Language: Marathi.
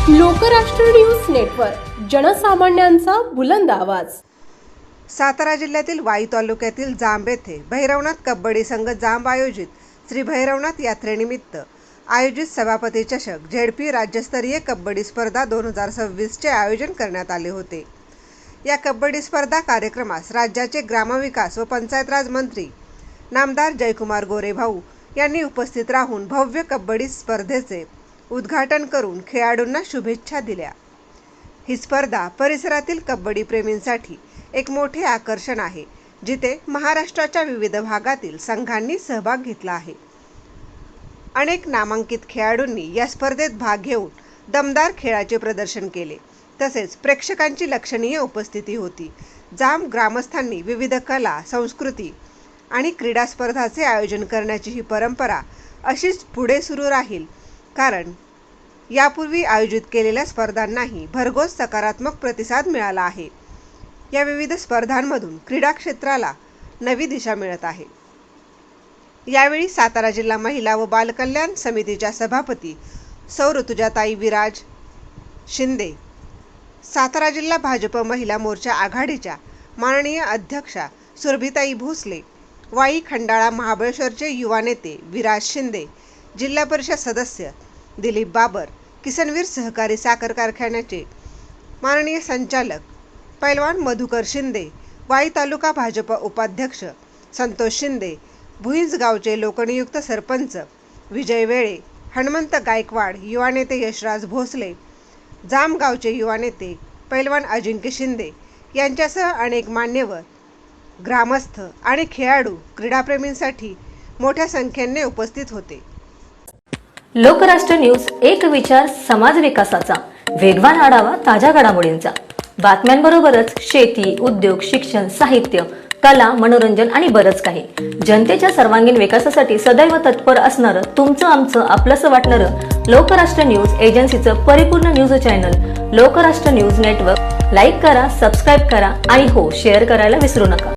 लोकराष्ट्र न्यूज नेटवर्क, जनसामान्यांचा बुलंद आवाज। सातारा जिल्ह्यातील वाई तालुक्यातील जांब येथे भैरवनाथ कबड्डी संघ जांब आयोजित श्री भैरवनाथ यात्रेनिमित्त आयोजित सभापती चषक झेडपी राज्यस्तरीय कबड्डी स्पर्धा 2026 चे आयोजन करण्यात आले होते। या कबड्डी स्पर्धा कार्यक्रमास राज्याचे ग्रामविकास व पंचायत राज मंत्री नामदार जयकुमार गोरेभाऊ यांनी उपस्थित राहून भव्य कबड्डी स्पर्धेचे उद्घाटन करून खेळाडूंना शुभेच्छा दिल्या। ही स्पर्धा परिसरातील कबड्डी प्रेमींसाठी एक मोठे आकर्षण आहे, जिथे महाराष्ट्राच्या विविध भागातील संघांनी सहभाग घेतला आहे। अनेक नामांकित खेळाडूंनी या स्पर्धेत भाग घेऊन दमदार खेळाचे प्रदर्शन केले, तसेच प्रेक्षकांची लक्षणीय उपस्थिती होती। जांब ग्रामस्थांनी विविध कला, संस्कृती आणि क्रीडा स्पर्धांचे आयोजन करण्याची ही परंपरा अशीच पुढे सुरू राहील, कारण यापूर्वी आयोजित केलेल्या स्पर्धांनाही भरघोस सकारात्मक प्रतिसाद मिळाला आहे। या विविध स्पर्धांमधून क्रीडा क्षेत्राला नवी दिशा मिळत आहे। यावेळी सातारा जिल्हा महिला व बालकल्याण समितीच्या सभापती सौ ऋतुजाताई विराज शिंदे, सातारा जिल्हा भाजप महिला मोर्चा आघाडीच्या माननीय अध्यक्षा सुरभिताई भोसले, वाई खंडाळा महाबळेश्वरचे युवा नेते विराज शिंदे, जिल्हा परिषद सदस्य दिलीप बाबर, किसनवीर सहकारी साखर कारखान्याचे माननीय संचालक पैलवान मधुकर शिंदे, वाई तालुका भाजप उपाध्यक्ष संतोष शिंदे, भुईंज गावचे लोकनियुक्त सरपंच विजय वेळे, हनुमंत गायकवाड, युवा नेते यशराज भोसले, जांब गावचे युवा नेते पैलवान अजिंक्य शिंदे यांच्यासह अनेक मान्यवर, ग्रामस्थ आणि खेळाडू क्रीडाप्रेमींसाठी मोठ्या संख्येने उपस्थित होते। लोकराष्ट्र न्यूज, एक विचार समाज विकासाचा, वेगवान आढावा ताज्या घडामोडींचा, बातम्यांबरोबरच शेती, उद्योग, शिक्षण, साहित्य, कला, मनोरंजन आणि बरंच काही। जनतेच्या सर्वांगीण विकासासाठी सदैव तत्पर असणारं, तुमचं आमचं आपलंसं वाटणारं लोकराष्ट्र न्यूज एजन्सीचं परिपूर्ण news channel Lokrashtra news network like करा, सबस्क्राईब करा आणि हो, शेअर करायला विसरू नका।